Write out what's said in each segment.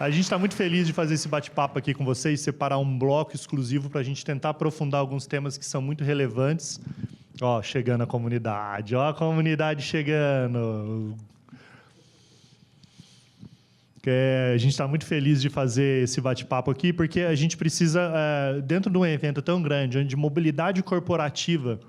A gente está muito feliz de fazer esse bate-papo aqui com vocês, separar um bloco exclusivo para a gente tentar aprofundar alguns temas que são muito relevantes. Ó, chegando a comunidade, ó a comunidade chegando. A gente está muito feliz de fazer esse bate-papo aqui, porque a gente precisa, dentro de um evento tão grande, onde mobilidade corporativa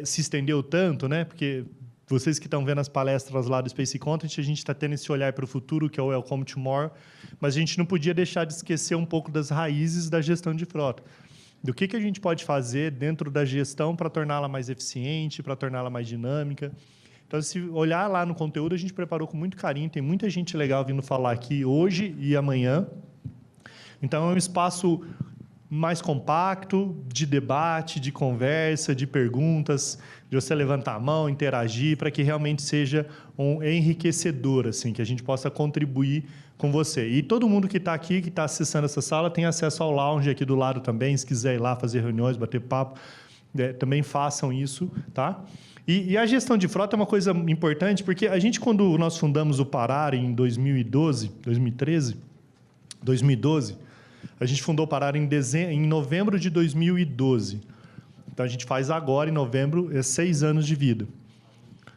se estendeu tanto, né? Porque vocês que estão vendo as palestras lá do Space Content, a gente está tendo esse olhar para o futuro, que é o Welcome to More, mas a gente não podia deixar de esquecer um pouco das raízes da gestão de frota. Do que a gente pode fazer dentro da gestão para torná-la mais eficiente, para torná-la mais dinâmica. Então, se olhar lá no conteúdo, a gente preparou com muito carinho, tem muita gente legal vindo falar aqui hoje e amanhã. Então, é um espaço mais compacto, de debate, de conversa, de perguntas, de você levantar a mão, interagir, para que realmente seja um enriquecedor, assim, que a gente possa contribuir com você. E todo mundo que está aqui, que está acessando essa sala, tem acesso ao lounge aqui do lado também, se quiser ir lá fazer reuniões, bater papo, também façam isso, tá? E a gestão de frota é uma coisa importante, porque a gente, quando nós fundamos o Parar em 2012, a gente fundou o Parar em novembro de 2012. Então, a gente faz agora, em novembro, 6 anos de vida.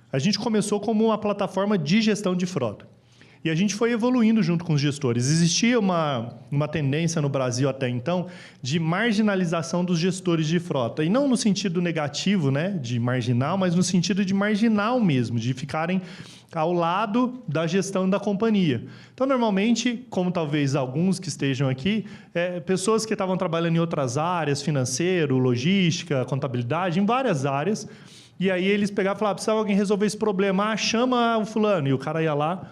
A gente começou como uma plataforma de gestão de frota. E a gente foi evoluindo junto com os gestores. Existia uma tendência no Brasil até então de marginalização dos gestores de frota. E não no sentido negativo, né, de marginal, mas no sentido de marginal mesmo, de ficarem ao lado da gestão da companhia. Então, normalmente, como talvez alguns que estejam aqui, pessoas que estavam trabalhando em outras áreas, financeiro, logística, contabilidade, em várias áreas, e aí eles pegavam e falavam, precisava alguém resolver esse problema, chama o fulano, e o cara ia lá,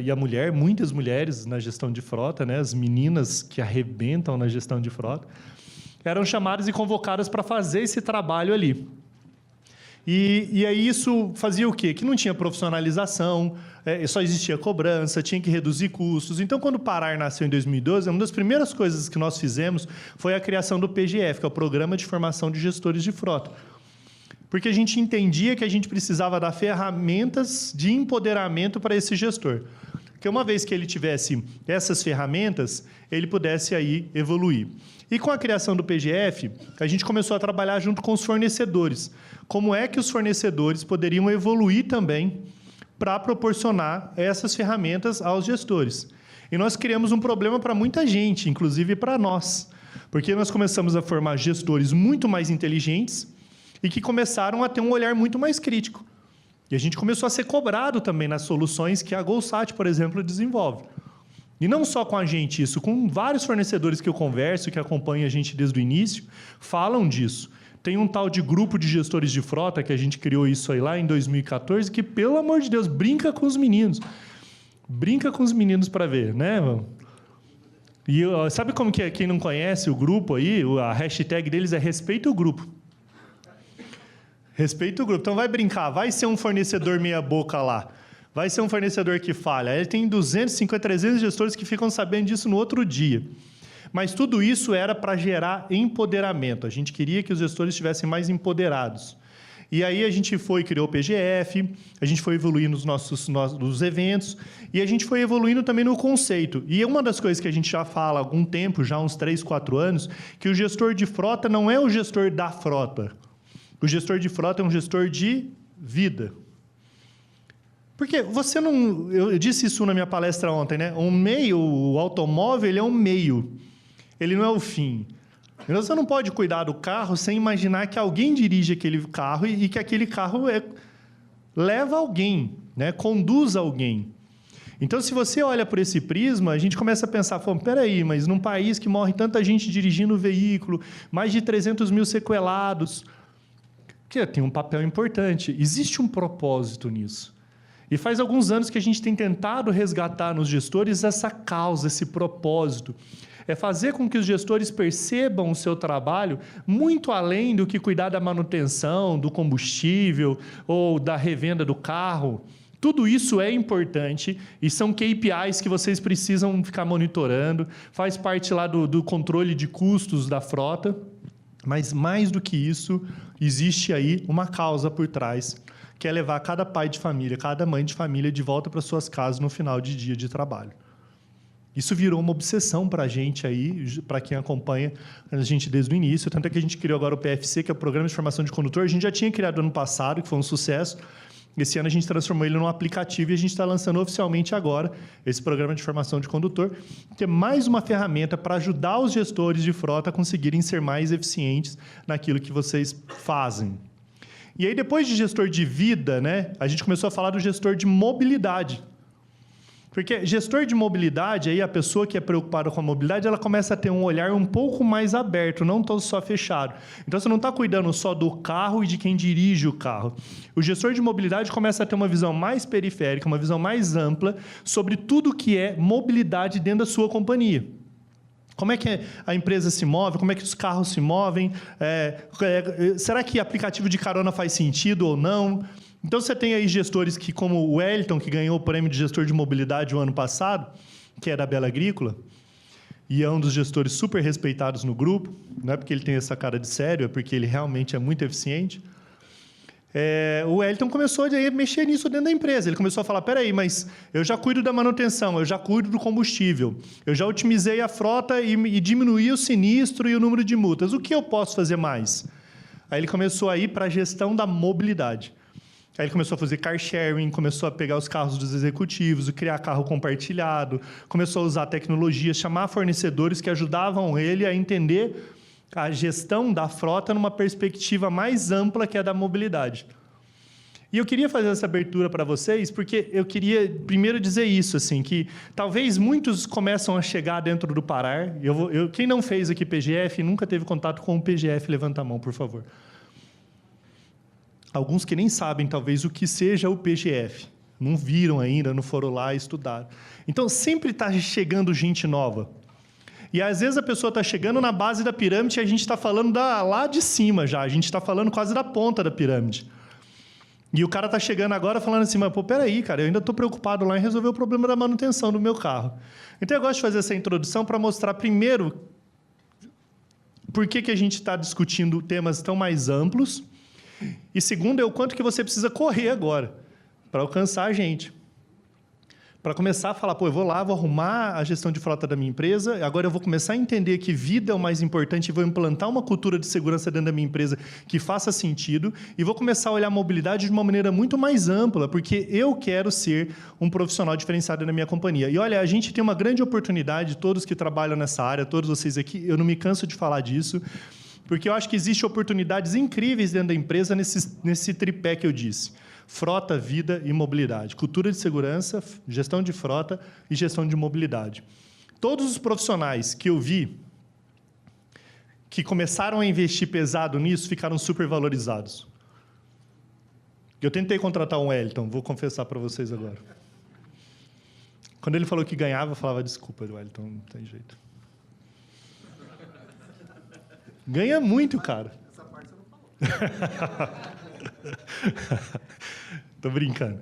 e a mulher, muitas mulheres na gestão de frota, né, as meninas que arrebentam na gestão de frota, eram chamadas e convocadas para fazer esse trabalho ali. E aí isso fazia o quê? Que não tinha profissionalização, só existia cobrança, tinha que reduzir custos. Então, quando o Parar nasceu em 2012, uma das primeiras coisas que nós fizemos foi a criação do PGF, que é o Programa de Formação de Gestores de Frota. Porque a gente entendia que a gente precisava dar ferramentas de empoderamento para esse gestor. Porque uma vez que ele tivesse essas ferramentas, ele pudesse aí evoluir. E com a criação do PGF, a gente começou a trabalhar junto com os fornecedores. Como é que os fornecedores poderiam evoluir também para proporcionar essas ferramentas aos gestores? E nós criamos um problema para muita gente, inclusive para nós. Porque nós começamos a formar gestores muito mais inteligentes e que começaram a ter um olhar muito mais crítico. E a gente começou a ser cobrado também nas soluções que a GoSat, por exemplo, desenvolve. E não só com a gente, isso com vários fornecedores que eu converso, que acompanham a gente desde o início, falam disso. Tem um tal de grupo de gestores de frota, que a gente criou isso aí lá em 2014, que, pelo amor de Deus, brinca com os meninos. Brinca com os meninos para ver, né? E sabe como que é? Quem não conhece o grupo aí, a hashtag deles é Respeita o Grupo. Respeita o grupo. Então, vai brincar. Vai ser um fornecedor meia boca lá. Vai ser um fornecedor que falha. Ele tem 250, 300 gestores que ficam sabendo disso no outro dia. Mas tudo isso era para gerar empoderamento. A gente queria que os gestores estivessem mais empoderados. E aí a gente criou o PGF, a gente foi evoluindo nos eventos, e a gente foi evoluindo também no conceito. E uma das coisas que a gente já fala há algum tempo, já há uns 3, 4 anos, que o gestor de frota não é o gestor da frota. O gestor de frota é um gestor de vida. Porque você não... Eu disse isso na minha palestra ontem, né? O automóvel, ele é um meio. Ele não é o fim. Então, você não pode cuidar do carro sem imaginar que alguém dirige aquele carro e que aquele carro leva alguém, né? Conduz alguém. Então, se você olha por esse prisma, a gente começa a pensar, peraí, mas num país que morre tanta gente dirigindo o veículo, mais de 300 mil sequelados... que tem um papel importante. Existe um propósito nisso. E faz alguns anos que a gente tem tentado resgatar nos gestores essa causa, esse propósito. É fazer com que os gestores percebam o seu trabalho muito além do que cuidar da manutenção, do combustível ou da revenda do carro. Tudo isso é importante e são KPIs que vocês precisam ficar monitorando. Faz parte lá do controle de custos da frota. Mas, mais do que isso, existe aí uma causa por trás, que é levar cada pai de família, cada mãe de família de volta para suas casas no final de dia de trabalho. Isso virou uma obsessão para a gente aí, para quem acompanha a gente desde o início. Tanto é que a gente criou agora o PFC, que é o Programa de Formação de Condutor. A gente já tinha criado ano passado, que foi um sucesso. Esse ano a gente transformou ele num aplicativo e a gente está lançando oficialmente agora esse Programa de Formação de Condutor, que é mais uma ferramenta para ajudar os gestores de frota a conseguirem ser mais eficientes naquilo que vocês fazem. E aí, depois de gestor de vida, né, a gente começou a falar do gestor de mobilidade. Porque gestor de mobilidade, aí a pessoa que é preocupada com a mobilidade, ela começa a ter um olhar um pouco mais aberto, não tão só fechado. Então, você não está cuidando só do carro e de quem dirige o carro. O gestor de mobilidade começa a ter uma visão mais periférica, uma visão mais ampla sobre tudo que é mobilidade dentro da sua companhia. Como é que a empresa se move? Como é que os carros se movem? Será que aplicativo de carona faz sentido ou não? Então, você tem aí gestores que, como o Wellington, que ganhou o prêmio de gestor de mobilidade o ano passado, que é da Bela Agrícola, e é um dos gestores super respeitados no grupo, não é porque ele tem essa cara de sério, é porque ele realmente é muito eficiente. O Wellington começou a mexer nisso dentro da empresa. Ele começou a falar, peraí, mas eu já cuido da manutenção, eu já cuido do combustível, eu já otimizei a frota e diminuí o sinistro e o número de multas. O que eu posso fazer mais? Aí ele começou a ir para a gestão da mobilidade. Aí ele começou a fazer car sharing, começou a pegar os carros dos executivos, criar carro compartilhado, começou a usar tecnologia, chamar fornecedores que ajudavam ele a entender a gestão da frota numa perspectiva mais ampla que a da mobilidade. E eu queria fazer essa abertura para vocês, porque eu queria primeiro dizer isso, assim, que talvez muitos começam a chegar dentro do Parar. Quem não fez aqui PGF, nunca teve contato com o PGF, levanta a mão, por favor. Alguns que nem sabem, talvez, o que seja o PGF. Não viram ainda, não foram lá estudar. Então, sempre está chegando gente nova. E, às vezes, a pessoa está chegando na base da pirâmide e a gente está falando lá de cima já. A gente está falando quase da ponta da pirâmide. E o cara está chegando agora falando assim, mas, pô, peraí, cara, eu ainda estou preocupado lá em resolver o problema da manutenção do meu carro. Então, eu gosto de fazer essa introdução para mostrar, primeiro, por que a gente está discutindo temas tão mais amplos. E segundo, o quanto que você precisa correr agora para alcançar a gente. Para começar a falar, pô, eu vou lá, vou arrumar a gestão de frota da minha empresa, agora eu vou começar a entender que vida é o mais importante e vou implantar uma cultura de segurança dentro da minha empresa que faça sentido e vou começar a olhar a mobilidade de uma maneira muito mais ampla, porque eu quero ser um profissional diferenciado na minha companhia. E olha, a gente tem uma grande oportunidade, todos que trabalham nessa área, todos vocês aqui, eu não me canso de falar disso, porque eu acho que existem oportunidades incríveis dentro da empresa nesse tripé que eu disse. Frota, vida e mobilidade. Cultura de segurança, gestão de frota e gestão de mobilidade. Todos os profissionais que eu vi que começaram a investir pesado nisso ficaram super valorizados. Eu tentei contratar um Wellington, vou confessar para vocês agora. Quando ele falou que ganhava, eu falava, desculpa, Wellington, não tem jeito. Ganha muito, cara. Essa parte você não falou. Tô brincando.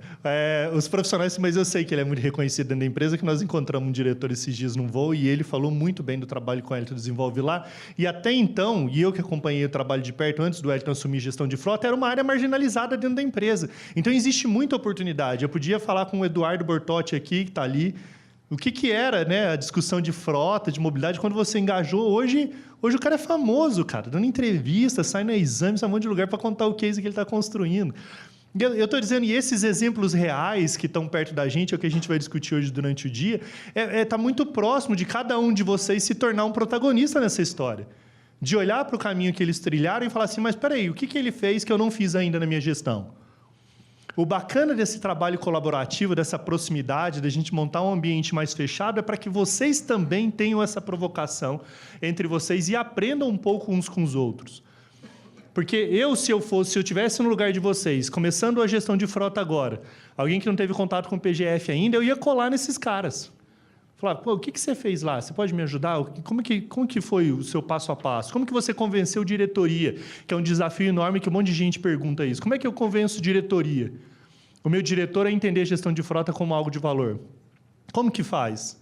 Os profissionais, mas eu sei que ele é muito reconhecido dentro da empresa, que nós encontramos um diretor esses dias num voo e ele falou muito bem do trabalho que o Wellington desenvolve lá. E até então, e eu que acompanhei o trabalho de perto, antes do Wellington assumir gestão de frota, era uma área marginalizada dentro da empresa. Então, existe muita oportunidade. Eu podia falar com o Eduardo Bortotti aqui, que está ali, o que era, né, a discussão de frota, de mobilidade, quando você engajou. Hoje o cara é famoso, cara, dando entrevista, sai no exame, sai um monte de lugar para contar o case que ele está construindo. Eu estou dizendo, e esses exemplos reais que estão perto da gente, é o que a gente vai discutir hoje durante o dia, está muito próximo de cada um de vocês se tornar um protagonista nessa história. De olhar para o caminho que eles trilharam e falar assim, mas espera aí, o que ele fez que eu não fiz ainda na minha gestão? O bacana desse trabalho colaborativo, dessa proximidade, da gente montar um ambiente mais fechado, é para que vocês também tenham essa provocação entre vocês e aprendam um pouco uns com os outros. Porque se eu tivesse no lugar de vocês, começando a gestão de frota agora, alguém que não teve contato com o PGF ainda, eu ia colar nesses caras. Falar, pô, o que você fez lá? Você pode me ajudar? Como que foi o seu passo a passo? Como que você convenceu diretoria? Que é um desafio enorme que um monte de gente pergunta isso. Como é que eu convenço diretoria? O meu diretor a entender a gestão de frota como algo de valor. Como que faz?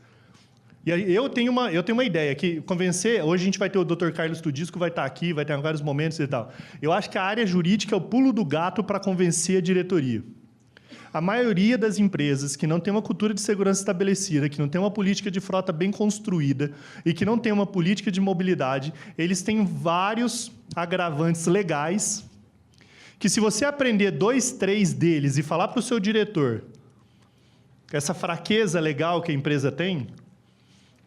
E aí eu tenho uma ideia, que convencer... Hoje a gente vai ter o Dr. Carlos Tudisco, vai estar aqui, vai ter vários momentos e tal. Eu acho que a área jurídica é o pulo do gato para convencer a diretoria. A maioria das empresas que não tem uma cultura de segurança estabelecida, que não tem uma política de frota bem construída e que não tem uma política de mobilidade, eles têm vários agravantes legais que, se você aprender 2, 3 deles e falar para o seu diretor essa fraqueza legal que a empresa tem,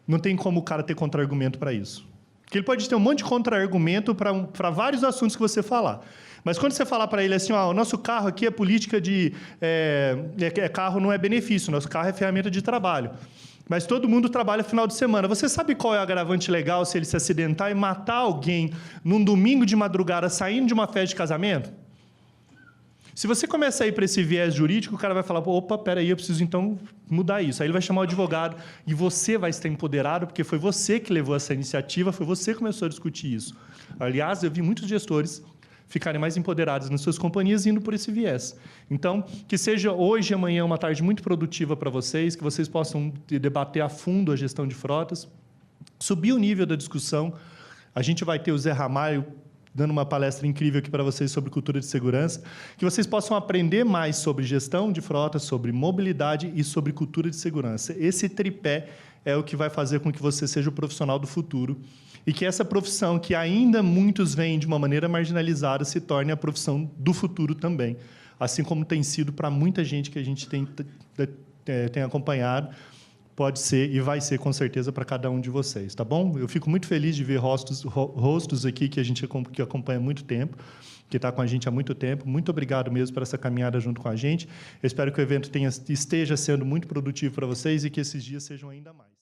não tem como o cara ter contra-argumento para isso. Porque ele pode ter um monte de contra-argumento para vários assuntos que você falar. Mas quando você falar para ele assim, o nosso carro aqui é política de... carro não é benefício, nosso carro é ferramenta de trabalho. Mas todo mundo trabalha final de semana. Você sabe qual é o agravante legal se ele se acidentar e matar alguém num domingo de madrugada saindo de uma festa de casamento? Se você começa a ir para esse viés jurídico, o cara vai falar, opa, peraí, eu preciso então mudar isso. Aí ele vai chamar o advogado e você vai estar empoderado, porque foi você que levou essa iniciativa, foi você que começou a discutir isso. Aliás, eu vi muitos gestores ficarem mais empoderados nas suas companhias indo por esse viés. Então, que seja hoje e amanhã uma tarde muito produtiva para vocês, que vocês possam debater a fundo a gestão de frotas, subir o nível da discussão. A gente vai ter o Zé Ramalho dando uma palestra incrível aqui para vocês sobre cultura de segurança, que vocês possam aprender mais sobre gestão de frota, sobre mobilidade e sobre cultura de segurança. Esse tripé é o que vai fazer com que você seja o profissional do futuro e que essa profissão, que ainda muitos veem de uma maneira marginalizada, se torne a profissão do futuro também, assim como tem sido para muita gente que a gente tem acompanhado. Pode ser e vai ser, com certeza, para cada um de vocês, tá bom? Eu fico muito feliz de ver rostos aqui que a gente acompanha há muito tempo, que está com a gente há muito tempo. Muito obrigado mesmo por essa caminhada junto com a gente. Eu espero que o evento esteja sendo muito produtivo para vocês e que esses dias sejam ainda mais.